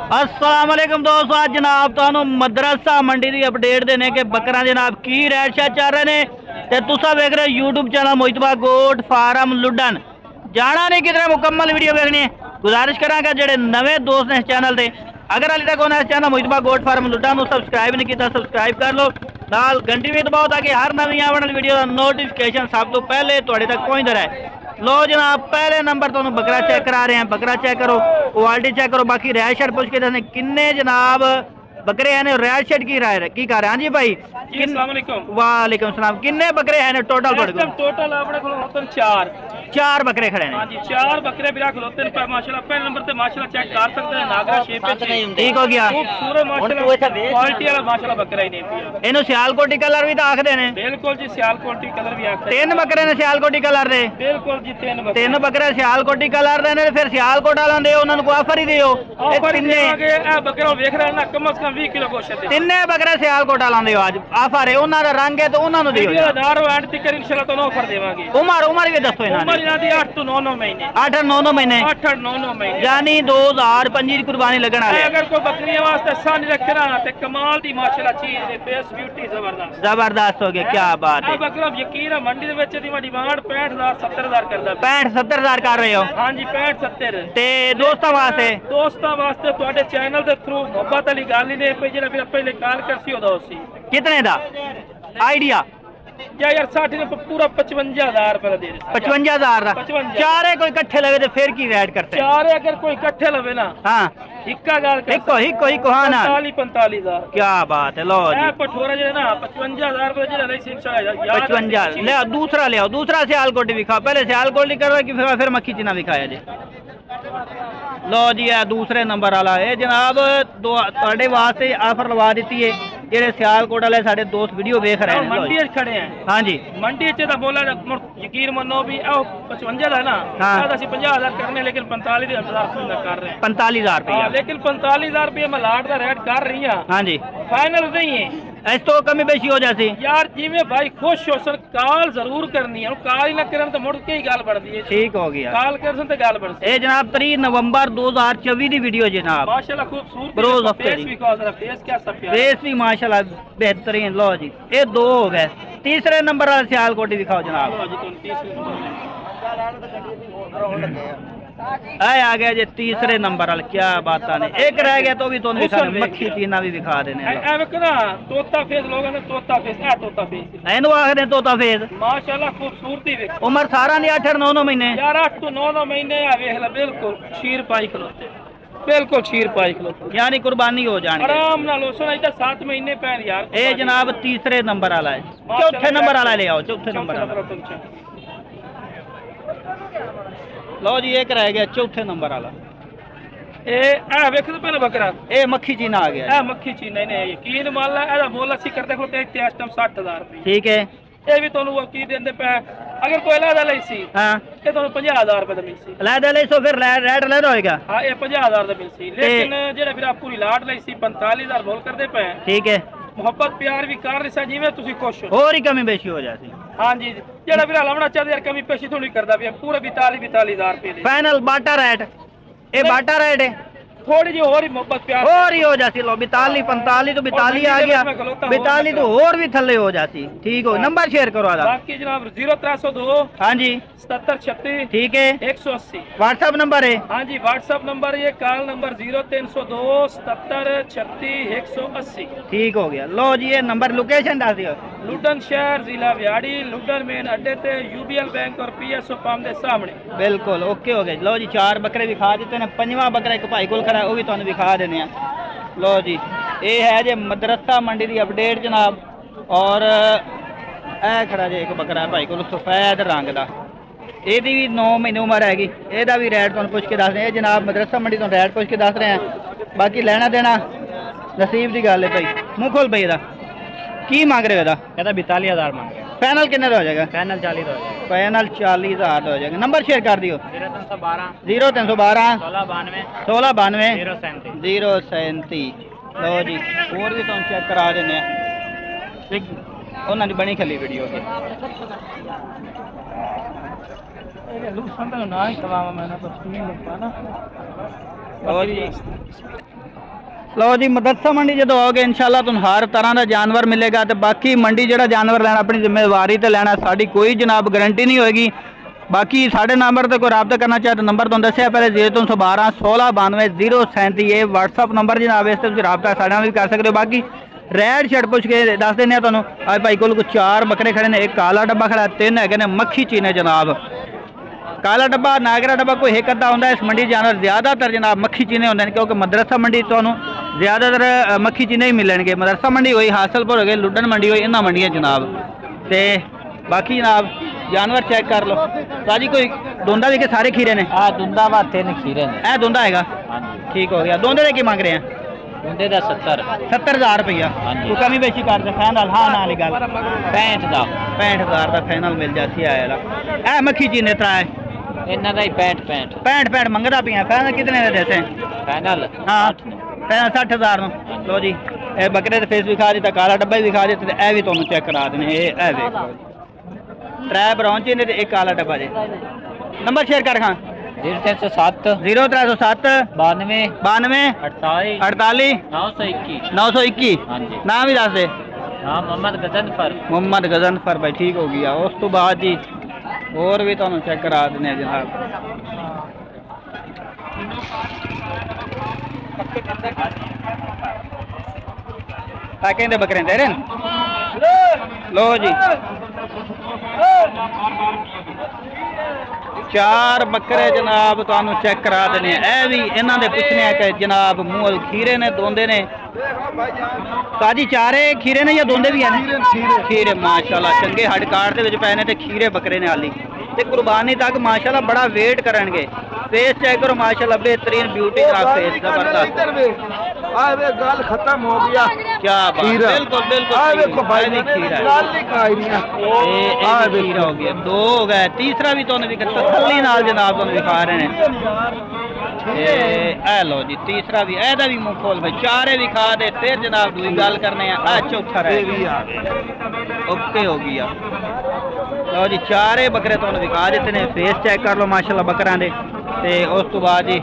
अस्सलाम वालेकुम दोस्तों, आज जनाब तुहानू मदरसा मंडी की अपडेट देने के बकरा जनाब की रेट शायद चल रहे हैं ते तुसा वेख रहे यूट्यूब चैनल मोहितबा गोट फार्म लुडन। जाना नहीं कितने मुकम्मल वीडियो देखनी है। गुजारिश करांगा जेडे नवे दोस्त ने इस चैनल से, अगर हाले तक उन्हें इस चैनल मोहितबा गोट फार्म लुडन सब्सक्राइब नहीं किया सब्सक्राइब कर लो, नाल घंटी भी दबाओ ताकि हर नवी आने वाली वीडियो का नोटिफिकेशन सब तो पहले तुहाडे तक पहुंचता रहे। लो जनाब पहले नंबर तो बकरा चेक करा रहे हैं, बकरा चेक करो, क्वालिटी चेक करो, बाकी रैश शर्ट पूछ के दसने किन्ने जनाब बकरे हैं रैश शर्ट की राय की कर रहे हैं। हाँ जी भाई, वालेकुम सलाम। किन्ने बकरे हैं टोटल? टोटल अपने को चार बकरे खड़े हैं। हाँ जी, चार बकरे बिरा खलोते हैं माशाल्लाह। पहले नंबर पे माशाल्लाह चेक कर सकते हैं, नागरा शेप पे ठीक हो गया, खूबसूरत माशाल्लाह क्वालिटी वाला माशाल्लाह बकरा ही नहीं। इनु सियालकोटी कलर भी तो आखदे ने? बिल्कुल जी, सियालकोटी कलर भी आखदे। तीन बकरे ने सियालकोटी कलर दे? बिल्कुल जी, तीन बकरे सियालकोटी कलर दे ने। फिर सियालकोट वाला दे उन्हां नूं ऑफर ही दियो। तिन्ने बकरा वेख रहे ना कम से कम 20 किलो गोश्त है। तिन्ने बकरे सियालकोट वाला दियो आज ऑफर है, उन्हां दा रंग है तो उन्हां नूं दियो। आधार वार्ड तक इंशाल्लाह तो ऑफर देवांगे। उमर भी दसो इन्हां उमर इन्हां दी 8 to 9 महीने 8-9 महीने 8-9 महीने यानी 2025 की कुर्बानी लगन वाले। अगर कोई बकरियां वास्ते सन रखना ते कमाल दी माशाल्लाह चीज है, फेस ब्यूटी जबरदस्त हो गया। क्या बात है। बकरा यकीन है मंडी दे विच दी डिमांड 65,000-70,000 करदा। 65-70,000 कर रहे हो? हां जी 65-70। ते दोस्तां वास्ते ਤੁਹਾਡੇ चैनल दे थ्रू मोहब्बत वाली गल ही ने पे जेड़ा फिर पहले कॉल करसी ओदा उसी कितने दा आइडिया यार 60 ने पूरा 55,000 रुपए दे दे। 55,000 दा चारे कोई इकट्ठे लगे तो फिर की रेट करते? चारे अगर कोई इकट्ठे लवे ना, हां इक्का गाल कर हिको हां ना 45,000। क्या बात है। लो जी पठोरा जे ना 55,000 रुपए जेड़ा नहीं इंशाल्लाह 55 ले दूसरा ले आओ। दूसरा सियालकोटी दिखा, पहले सियालकोटी करो कि फिर मक्खी चिना दिखाया जी। लो जी है दूसरे नंबर वाला है जनाब, ਤੁਹਾਡੇ वास्ते ऑफर लवा दी है जेडे सियालकोट वाले साडे दोस्त वीडियो देख रहे हैं। मंडी खड़े हैं। हाँ जी मंडी च बोला यकीन मनो भी 55 है ना, असं 50,000 करने लेकिन 45,000 कर रहे हैं। 45,000 रुपया लेकिन 45,000 रुपये मैं लाट का रेट कर रही हूँ। हाँ जी फाइनल नहीं है, इस तो कमी बेशी हो जाती यार। जिम्मे भाई खुश हो सन कॉल जरूर करनी है, कॉल ही ना करन तो मुड़ के ही गल बढ़ती है। ठीक हो गया, कॉल कर सन तो गल बढ़ती है। जनाब 3 नवंबर 2024 की वीडियो जनाब, माशाल्लाह खूबसूरत फेस भी कॉल फेस क्या सब फेस भी माशाल्लाह बेहतरीन। लो जी ये 2 हो गए। तीसरे नंबर वाला सियालकोटी दिखाओ जनाब। आ गया जी तीसरे नंबर वाला। क्या बात है, एक रह गया तो भी तो मक्खी चीना भी दिखा देने। तोता फेस लोगों ने तोता फेस तोता फेस एनु आखदे तोता फेस माशाल्लाह खूबसूरती देख। उम्र सारा नहीं 8-9 महीने यार 8 to 9 महीने वेख ला। बिल्कुल शीर पाई खलोते, बिल्कुल शीर पाई खलोते, यानी कुर्बानी हो जानी आराम नाल। उसने इधर 7 महीने पैन यार। ए जनाब तीसरे नंबर वाला है। चौथे नंबर वाला ले आओ, चौथे नंबर वाला। लो जी एक रह गया चौथे नंबर वाला। पहले बकरा ए मक्खी चीना आ गया। मक्खी चीना ने यकीन मान ला एदा मोल असि करते खलोते इस टाइम 60,000 रुपए। ठीक है ये भी तोनु की देंदे पे। अगर कोई लैदा लई सी हां ये तोनु 50,000 रुपए दा मिल सी। लैदा लई सो फिर रेट ले होएगा। हां ये 50,000 दा मिल सी, लेकिन जेड़ा फिर आप पूरी लाट लई सी 45,000 बोल करदे पे। ठीक है मोहब्बत प्यार भी कर रही जिवें तुसी खुश हो, और ही कमी बेशी हो जाती। हाँ जी जेड़ा फिर लावना चाहते यार कमी पेशी थोड़ी करदा भी पूरा 42,000 रुपए दे फाइनल बाटा रेट। ए बाटा रेट है थोड़ी जी और ही मोहब्बत प्यार और ही हो जाती। लो 42-45 तो 42 आ गया, 42 तो और भी थल्ले हो जाती। ठीक हो नंबर शेयर करो आधा। बाकी जनाब 0302 हाँ जी 7736 ठीक है 180 व्हाट्सएप नंबर है। हाँ जी व्हाट्सएप नंबर ये कॉल नंबर 0302 7736 180 ठीक हो गया। लो जी ये नंबर लोकेशन डाल दियो। लुडन शहर जिला व्याड़ी लुडन मेन अड्डे ते यूबीएल बैंक और पीएसओ पंप के सामने। बिल्कुल ओके हो गया। लो जी 4 बकरे दिखा देते हैं, 5वां बकरा एक भाई को खड़ा वो भी तुहानू दिखा देने। लो जी ये है जे मदरसा मंडी की अपडेट जनाब। और ए खड़ा जे एक बकरा है भाई को सफेद रंग का, ਇਹਦੀ भी 9 महीने उम्र हैगी। ਇਹਦਾ भी रेट तुहानू पुछ के दस रहे हैं जनाब, मदरसा मंडी तो रेट पुछ के दस रहे हैं। बाकी लेना देना नसीब की गल है भाई। मुँह खोल भाई ਇਹਦਾ की मांग रहे हो? ਇਹਦਾ 42,000 मांग रहे। फाइनल कितने का हो जाएगा? फाइनल 40 हो जाएगा। फाइनल 40,000 हो जाएगा। नंबर शेयर कर दियो। 0312 1692 037। लो जी और भी तुम चेक करा देने उन्होंने बनी खली वीडियो की। ना ही कमावा मैंने तो लो जी मदरसा मंडी जो आओगे इंशाल्लाह तुम हर तरह का जानवर मिलेगा। तो बाकी मंडी जो जानवर लेना अपनी जिम्मेवारी तो लेना, साड़ी कोई जनाब गारंटी नहीं होगी। बाकी साढ़े नंबर तो कोई रब्ता करना चाहे तो नंबर तो दसिया पहले 0312 16 92 037 ये व्हाट्सअप नंबर जनाब, इस रब्ता साढ़े भी कर सकते हो। बाकी रेड शर्ट पुछ के दस दें तुम अज भाई को 4 बकरे खड़े ने, एक काला डब्बा खड़ा, 3 है मक्खी चीने जनाब। काला डब्बा नागरा डब्बा कोई एक अद्धा होंगे इस मंडी जानवर, ज़्यादातर जनाब मक्खी चीने होंगे क्योंकि मदरसा मंडी तो ज़्यादातर मक्खी चीने ही मिलने। मदरसा मंडी हुई, हासिलपुर हो गई, लुडन मंडी हुई, इन्होंने मंडियाँ जनाब। तो बाकी जनाब जानवर चेक कर लो। साजी कोई दोंदा भी के सारे खीरे ने? हाँ दोंदा वा 3 खीरे ने। ए दोंदा है ठीक हो गया। दोंदे की मांग रहे हैं? दोंदे का 70,000 रुपया। तू कमी बेची कर दे फाइनल? हाँ ना गल 65,000 का फाइनल मिल जाती है। ए मक्खी चीने त्रा है इन्हों का ही 65 मंगता पिया। फाइनल कितने दे देते? फाइनल हाँ फाइनल 60,000। लो जी ए बकरे फेस भी खा दिता, काला डब्बा भी खा दिता, ए भी तुम चेक करा देने। 3 ब्राउन चीने एक काला डब्बा जी। नंबर शेयर कर खां 0307 92 92 48 921। नाम भी दस दे। मोहम्मद गजनफर भाई ठीक हो गया। उस तो बाद जी और भी तुम चेक करा देने जनाब। कहते बकरे दे रहे लो जी 4 बकरे जनाब तुहानू चेक करा देने। ए भी इन्हों ने पूछने कि जनाब मूल खीरे ने दोंदे ने? साजी 4 खीरे ने या दोंदे भी हैं? खीरे माशाल्लाह चंगे हड काट दे पै ने ते खीरे बकरे ने हाली ते कुर्बानी तक माशाल्लाह बड़ा वेट करनगे। फेस चेक करो माशाल्लाह बेहतरीन ब्यूटी का फेस जबरदस्त। गल खत्म हो गया क्या बात? बिल्कुल बिल्कुल भाई खीरा हो गया। 2 हो गए, तीसरा भी तुम तसल्ली नाल जनाब तुम दिखा रहे हैं। ए लो जी तीसरा भी एदा भी मुंह खोल भाई। 4 भी खा दे फिर जनाब दूसरी गल करने चौथा रह गया। ओके हो गया। लो जी 4 बकरे तुम दिखा देते हैं। फेस चेक कर लो माशाल्लाह बकरा दे। उस तो बाद जी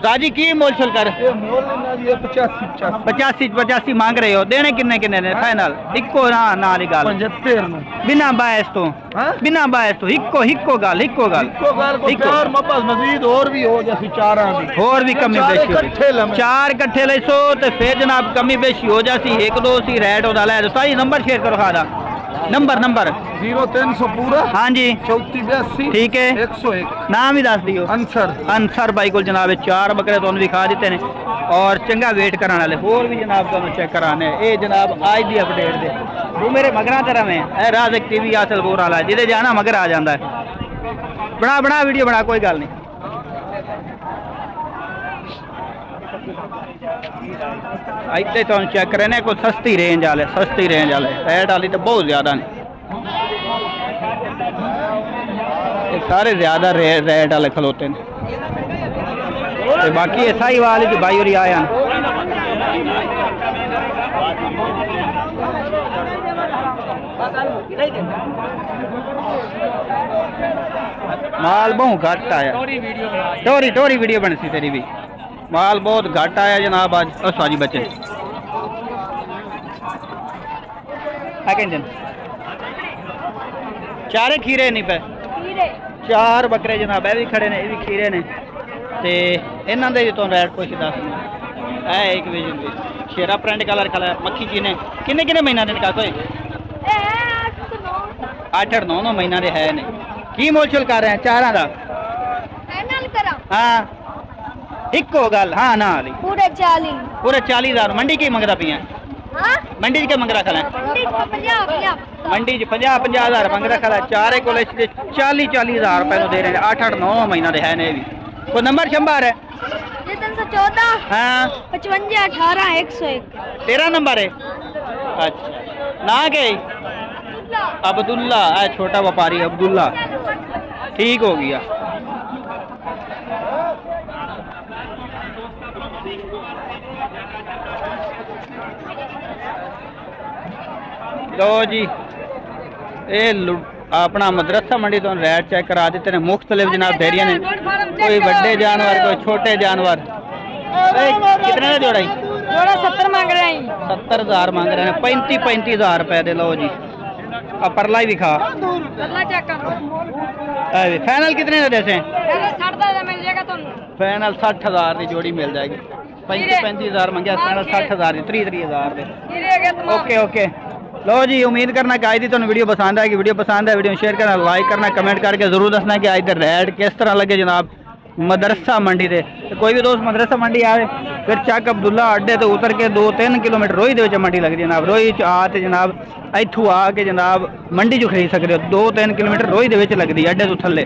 साजी की मोल छल कर 85 मांग रहे हो? देने किन्ने ने फाइनल? इको ना नाल गल 75 बिना बायस तो इको गल मजीद और भी हो जासी 4 और भी कमी बेशी 4 कट्ठे ले सो ते फिर जनाब कमी बेशी हो जासी 1-2 सी रेट होदा ले। साजी नंबर शेयर करो खादा नंबर 0300 पूरा। हाँ जी 3482 ठीक है 101। नाम ही दस दियो। अंसर भाई को जनाब 4 बकरे तुम दिखा देते हैं और चंगा वेट कराने वाले होर भी जनाब तुम चेक कराने। ये जनाब आज की अपडेट दे तू मेरे मगरा तरह में राज़िक टीवी हासिल बोर वाला जिदे जाना मगर आ जाता है। बना वीडियो बना कोई गल नहीं। इतने तुम चेक करें कोई सस्ती रेंज वाले रेट वाली तो बहुत ज़्यादा नहीं, सारे ज़्यादा रेट वाले खलोते हैं। बाकी ईसाई वाले जो भाई और आया माल बहु घट आया। टोरी वीडियो बन सी तेरी भी। माल बहुत घट आया जनाब आज। साजी बच्चे चारे खीरे नहीं पे 4 बकरे जनाब ये भी खड़े ने, ये भी खीरे ने ते इन्हों के तो रेट कुछ दस है। एक शेरा प्रिंट कलर मक्खी चीने किन्ने महीना के निकाल कोई 8-9 महीना के है नहीं। की मोल कर रहे हैं 4 का? हाँ इको गल हाँ ना पूरे 40,000। मंडी की मंगता पिया? मंडी के मंगता खला मंडी 50,000 मंगता खला। 4 को 40,000 रुपए दे रहे हैं। 8-9 महीना के है ने भी। कोई नंबर शंबर है? 314 हाँ 55 18 101 13 नंबर है। अच्छा ना के अब्दुल्ला छोटा व्यापारी अब्दुल्ला ठीक हो गया। लो जी ये अपना मदरसा मंडी तो रेट चेक करा देते हैं। मुख्तलिफ जनाब डेरिया ने, कोई बड़े जानवर कोई छोटे जानवर। कितने का जोड़ा ही? जोड़ा 70 मांग रहे हैं। 70,000 मांग रहे हैं। 35,000 रुपए दे लो जी। अब परला ही दिखा। फाइनल कितने का देते हैं? मिल जाएगा तो फाइनल 60,000 की जोड़ी मिल जाएगी। 35,000 मंगे, फाइनल 60,000 30,000। ओके ओके लो जी, उम्मीद करना कि आज की तुम वीडियो पसंद आएगी। वीडियो पसंद है वीडियो शेयर करना, लाइक करना, कमेंट करके जरूर दसना कि आज रेट किस तरह लगे जनाब मदरसा मंडी से। तो कोई भी दोस्त मदरसा मंडी आए फिर चक अब्दुल्ला अड्डे तो उतर के 2-3 किलोमीटर रोही दे मंडी लगती जनाब। रोही आते जनाब इत्थू आके जनाब मंडी चो खरीद सकते हो। 2-3 किलोमीटर रोही दे लगती अड्डे तो थले।